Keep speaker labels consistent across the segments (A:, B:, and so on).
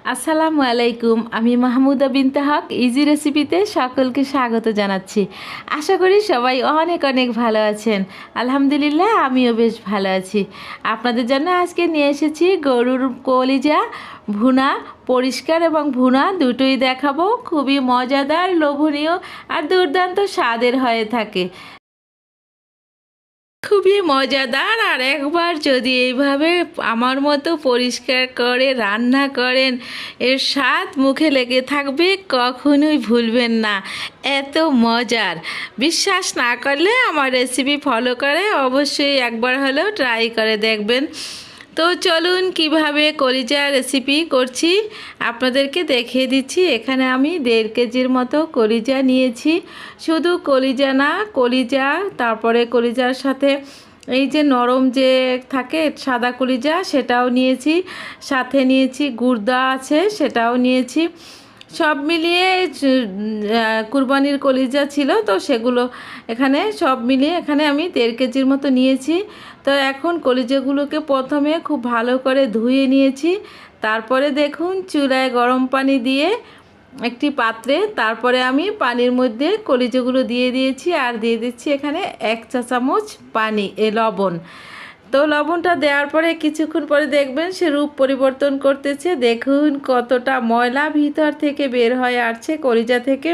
A: আসসালামু আলাইকুম। আমি মাহমুদা বিনতে হক ইজি রেসিপিতে সকলকে স্বাগত জানাচ্ছি। আশা করি সবাই অনেক অনেক ভালো আছেন। আলহামদুলিল্লাহ আমিও বেশ ভালো আছি। আপনাদের জন্য আজকে নিয়ে এসেছি গরুর কলিজা ভুনা। পরিষ্কার এবং ভুনা দুটোই দেখাবো। খুবই মজাদার, লোভনীয় আর দুর্দান্ত স্বাদের হয়ে থাকে। খুবই মজাদার। আর একবার যদি এইভাবে আমার মতো পরিষ্কার করে রান্না করেন, এর স্বাদ মুখে লেগে থাকবে, কখনোই ভুলবেন না। এত মজার। বিশ্বাস না করলে আমার রেসিপি ফলো করে অবশ্যই একবার হলেও ট্রাই করে দেখবেন। তো চলুন কিভাবে কলিজা রেসিপি করছি আপনাদেরকে দেখিয়ে দিচ্ছি। এখানে আমি 1.5 কেজির মতো কলিজা নিয়েছি। শুধু কলিজা না, কলিজা তারপরে কলিজার সাথে এই যে নরম যে থাকে সাদা কলিজা সেটাও নিয়েছি, সাথে নিয়েছি গুর্দা আছে সেটাও নিয়েছি। সব মিলিয়ে কুরবানির কলিজা ছিল, তো সেগুলো এখানে সব মিলিয়ে এখানে আমি 1.5 কেজির মতো নিয়েছি। তো এখন কলিজাগুলোকে প্রথমে খুব ভালো করে ধুয়ে নিয়েছি। তারপরে দেখুন চুলায় গরম পানি দিয়ে একটি পাত্রে তারপরে আমি পানির মধ্যে কলিজাগুলো দিয়ে দিয়েছি, আর দিয়ে দিচ্ছি এখানে 1 চা চামচ পানি লবণ। তো লবণটা দেওয়ার পরে কিছুক্ষণ পরে দেখবেন সে রূপ পরিবর্তন করতেছে। দেখুন কতটা ময়লা ভিতর থেকে বের হয়ে আসছে কলিজা থেকে।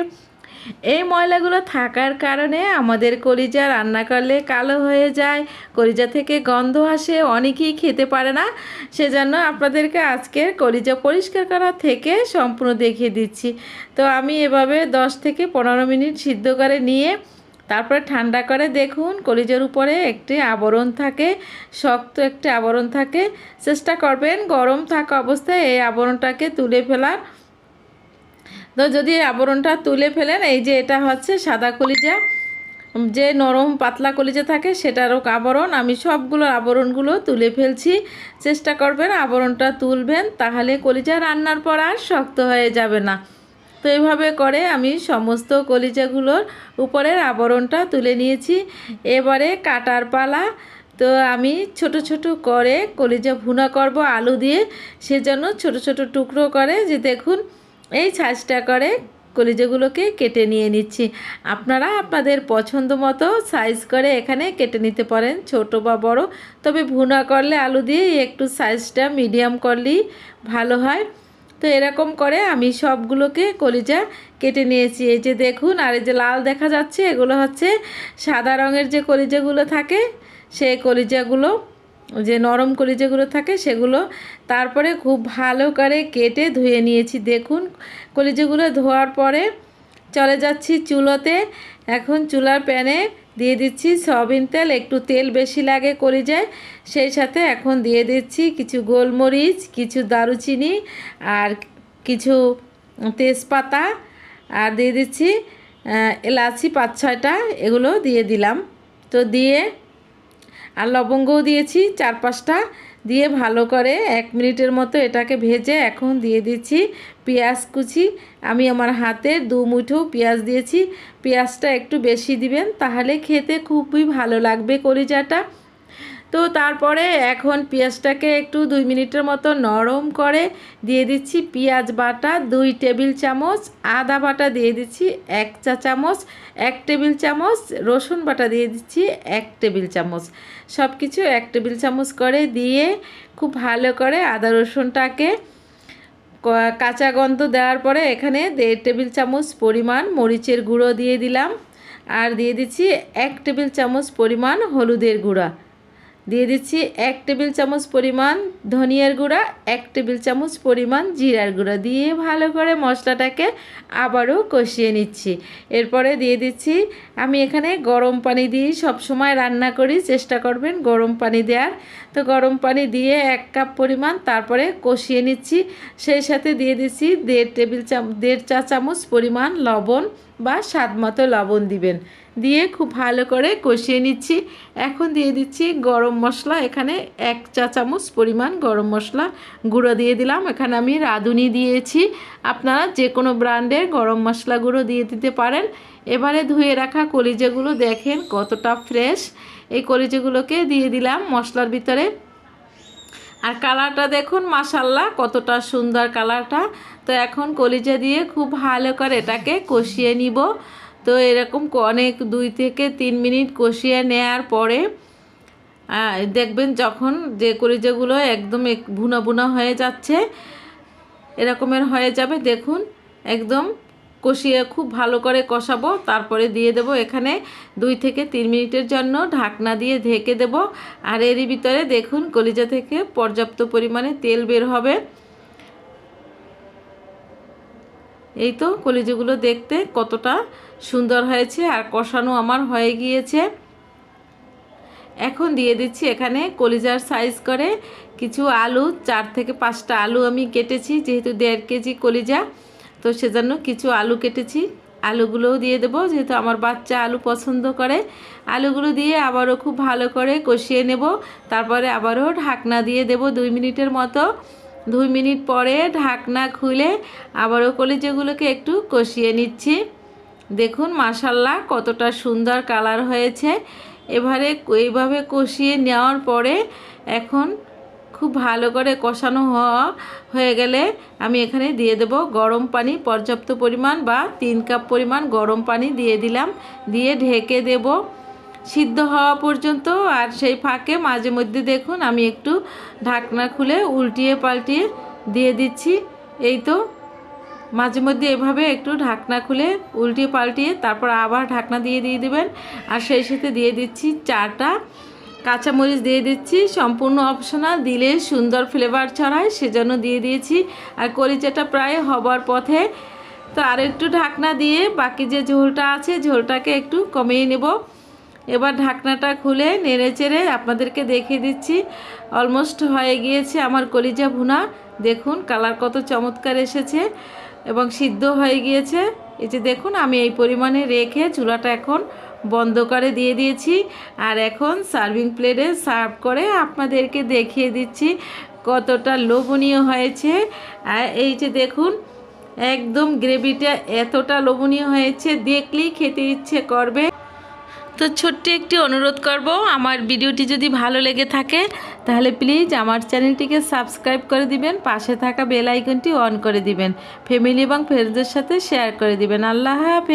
A: এই ময়লাগুলো থাকার কারণে আমাদের কলিজা রান্না করলে কালো হয়ে যায়, কলিজা থেকে গন্ধ আসে, অনেকেই খেতে পারে না। সেজন্য আপনাদেরকে আজকের কলিজা পরিষ্কার করা থেকে সম্পূর্ণ দেখিয়ে দিচ্ছি। তো আমি এভাবে 10 থেকে 15 মিনিট সিদ্ধ করে নিয়ে তারপরে ঠান্ডা করে দেখুন কলিজার উপরে একটি আবরণ থাকে, শক্ত একটি আবরণ থাকে। চেষ্টা করবেন গরম থাকা অবস্থায় এই আবরণটাকে তুলে ফেলার। তো যদি আবরণটা তুলে ফেলেন, এই যে এটা হচ্ছে সাদা কলিজা, যে নরম পাতলা কলিজা থাকে সেটারও আবরণ, আমি সবগুলো আবরণগুলো তুলে ফেলছি। চেষ্টা করবেন আবরণটা তুলবেন, তাহলে কলিজা রান্নার পর আর শক্ত হয়ে যাবে না। তো এইভাবে করে আমি সমস্ত কলিজাগুলোর উপরের আবরণটা তুলে নিয়েছি। এবারে কাটার পালা। তো আমি ছোট ছোট করে কলিজা ভুনা করব আলু দিয়ে, সেজন্য ছোট ছোট টুকরো করে যে দেখুন এই সাইজটা করে কলিজাগুলোকে কেটে নিয়ে নিচ্ছি। আপনারা আপনাদের পছন্দ মতো সাইজ করে এখানে কেটে নিতে পারেন, ছোট বা বড়। তবে ভুনা করলে আলু দিয়ে একটু সাইজটা মিডিয়াম করলেই ভালো হয়। তো এরকম করে আমি সবগুলোকে কলিজা কেটে নিয়েছি। এই যে দেখুন, আর এই যে লাল দেখা যাচ্ছে এগুলো হচ্ছে সাদা রঙের যে কলিজাগুলো থাকে, সেই কলিজাগুলো, যে নরম কলিজাগুলো থাকে সেগুলো। তারপরে খুব ভালো করে কেটে ধুয়ে নিয়েছি। দেখুন কলিজাগুলো ধোয়ার পরে চলে যাচ্ছি চুলোতে। এখন চুলার প্যানে দিয়ে দিচ্ছি সয়াবিন তেল। একটু তেল বেশি লাগে কলিজায়, সেই সাথে এখন দিয়ে দিচ্ছি কিছু গোলমরিচ, কিছু দারুচিনি আর কিছু তেজপাতা, আর দিয়ে দিচ্ছি এলাচি 5-6টা, এগুলো দিয়ে দিলাম। তো দিয়ে আর লবঙ্গও দিয়েছি 4-5টা, দিয়ে ভালো করে 1 মিনিটের মতো এটাকে ভেজে এখন দিয়ে দিচ্ছি পেঁয়াজ কুচি। আমি আমার হাতে 2 মুঠো পেঁয়াজ দিয়েছি। পেঁয়াজটা একটু বেশি দিবেন, তাহলে খেতে খুবই ভালো লাগবে কলিজাটা। তো তারপরে এখন পেঁয়াজটাকে একটু 2 মিনিটের মতো নরম করে দিয়ে দিচ্ছি পেঁয়াজ বাটা 2 টেবিল চামচ, আদা বাটা দিয়ে দিচ্ছি 1 চা চামচ, 1 টেবিল চামচ রসুন বাটা দিয়ে দিচ্ছি 1 টেবিল চামচ। সব কিছু 1 টেবিল চামচ করে দিয়ে খুব ভালো করে আদা রসুনটাকে কাঁচা গন্ধ দেওয়ার পরে এখানে 1.5 টেবিল চামচ পরিমাণ মরিচের গুঁড়ো দিয়ে দিলাম, আর দিয়ে দিচ্ছি 1 টেবিল চামচ পরিমাণ হলুদের গুঁড়া, দিয়ে দিচ্ছি 1 টেবিল চামচ পরিমাণ ধনিয়ার গুঁড়া, 1 টেবিল চামচ পরিমাণ জিরার গুঁড়া দিয়ে ভালো করে মশলাটাকে আবারও কষিয়ে নিচ্ছি। এরপরে দিয়ে দিচ্ছি, আমি এখানে গরম পানি দিয়ে সবসময় রান্না করি, চেষ্টা করবেন গরম পানি দেওয়ার। তো গরম পানি দিয়ে 1 কাপ পরিমাণ তারপরে কষিয়ে নিচ্ছি। সেই সাথে দিয়ে দিচ্ছি 1.5 চা চামচ পরিমাণ লবণ বা স্বাদ মতো লবণ দিবেন, দিয়ে খুব ভালো করে কষিয়ে নিচ্ছি। এখন দিয়ে দিচ্ছি গরম মশলা, এখানে 1 চা চামচ পরিমাণ গরম মশলা গুঁড়ো দিয়ে দিলাম। এখানে আমি রাঁধুনি দিয়েছি, আপনারা যে কোনো ব্র্যান্ডের গরম মশলা গুঁড়ো দিয়ে দিতে পারেন। এবারে ধুয়ে রাখা কলিজাগুলো দেখেন কতটা ফ্রেশ, এই কলিজাগুলোকে দিয়ে দিলাম মশলার ভিতরে। আর কালারটা দেখুন মাশাল্লাহ কতটা সুন্দর কালারটা। তো এখন কলিজা দিয়ে খুব ভালো করে এটাকে কষিয়ে নিব। তো এরকম অনেক 2 থেকে 3 মিনিট কষিয়ে নেওয়ার পরে দেখবেন যখন যে কলিজাগুলো একদম ভুনা ভুনা হয়ে যাচ্ছে, এরকমের হয়ে যাবে। দেখুন একদম কষিয়ে খুব ভালো করে কষাবো, তারপরে দিয়ে দেব এখানে 2 থেকে 3 মিনিটের জন্য ঢাকনা দিয়ে ঢেকে দেব। আর এরই ভিতরে দেখুন কলিজা থেকে পর্যাপ্ত পরিমাণে তেল বের হবে। এই তো কলিজাগুলো দেখতে কতটা সুন্দর হয়েছে আর কষানো আমার হয়ে গিয়েছে। এখন দিয়ে দিচ্ছি এখানে কলিজার সাইজ করে কিছু আলু, 4 থেকে 5টা আলু আমি কেটেছি, যেহেতু 1.5 কেজি কলিজা, তো সেজন্য কিছু আলু কেটেছি। আলুগুলোও দিয়ে দেবো, যেহেতু আমার বাচ্চা আলু পছন্দ করে। আলুগুলো দিয়ে আবারও খুব ভালো করে কষিয়ে নেব। তারপরে আবারও ঢাকনা দিয়ে দেব 2 মিনিটের মতো। 2 মিনিট পরে ঢাকনা খুলে আবারও কলিজাগুলোকে একটু কষিয়ে নিচ্ছি। দেখুন মাশাল্লাহ কতটা সুন্দর কালার হয়েছে। এইভাবে কষিয়ে নেওয়ার পরে এখন খুব ভালো করে কষানো হয়ে গেলে আমি এখানে দিয়ে দেব গরম পানি, পর্যাপ্ত পরিমাণ বা 3 কাপ পরিমাণ গরম পানি দিয়ে দিলাম। দিয়ে ঢেকে দেব সিদ্ধ হওয়া পর্যন্ত। আর সেই ফাঁকে মাঝে মধ্যে দেখুন আমি একটু ঢাকনা খুলে উল্টিয়ে পাল্টিয়ে দিয়ে দিচ্ছি। এই তো মাঝে মধ্যে এভাবে একটু ঢাকনা খুলে উল্টিয়ে পাল্টিয়ে তারপর আবার ঢাকনা দিয়ে দেবেন। আর সেই সাথে দিয়ে দিচ্ছি 4টা কাঁচামরিচ দিয়ে দিচ্ছি, সম্পূর্ণ অপশনাল, দিলে সুন্দর ফ্লেভার ছড়ায় সেজন্য দিয়ে দিয়েছি। আর কলিজাটা প্রায় হবার পথে, তো আর একটু ঢাকনা দিয়ে বাকি যে ঝোলটা আছে ঝোলটাকে একটু কমিয়ে নেব। এবার ঢাকনাটা খুলে নেড়ে চেড়ে আপনাদেরকে দেখিয়ে দিচ্ছি। অলমোস্ট হয়ে গিয়েছে আমার কলিজা ভুনা। দেখুন কালার কত চমৎকার এসেছে এবং সিদ্ধ হয়ে গিয়েছে। এই যে দেখুন আমি এই পরিমাণে রেখে চুলাটা এখন বন্ধ করে দিয়ে দিয়েছি। আর এখন সার্ভিং প্লেটে সার্ভ করে আপনাদেরকে দেখিয়ে দিচ্ছি কতটা লোভনীয় হয়েছে। আর এই যে দেখুন একদম গ্রেভিটা এতটা লোভনীয় হয়েছে, দেখলেই খেতে ইচ্ছে করবে। তো ছোট্ট একটি অনুরোধ করব, আমার ভিডিওটি যদি ভালো লেগে থাকে তাহলে প্লিজ আমার চ্যানেলটিকে সাবস্ক্রাইব করে দিবেন, পাশে থাকা বেল আইকনটি অন করে দিবেন, ফ্যামিলি এবং ফ্রেন্ডসদের সাথে শেয়ার করে দিবেন। আল্লাহ হাফেজ।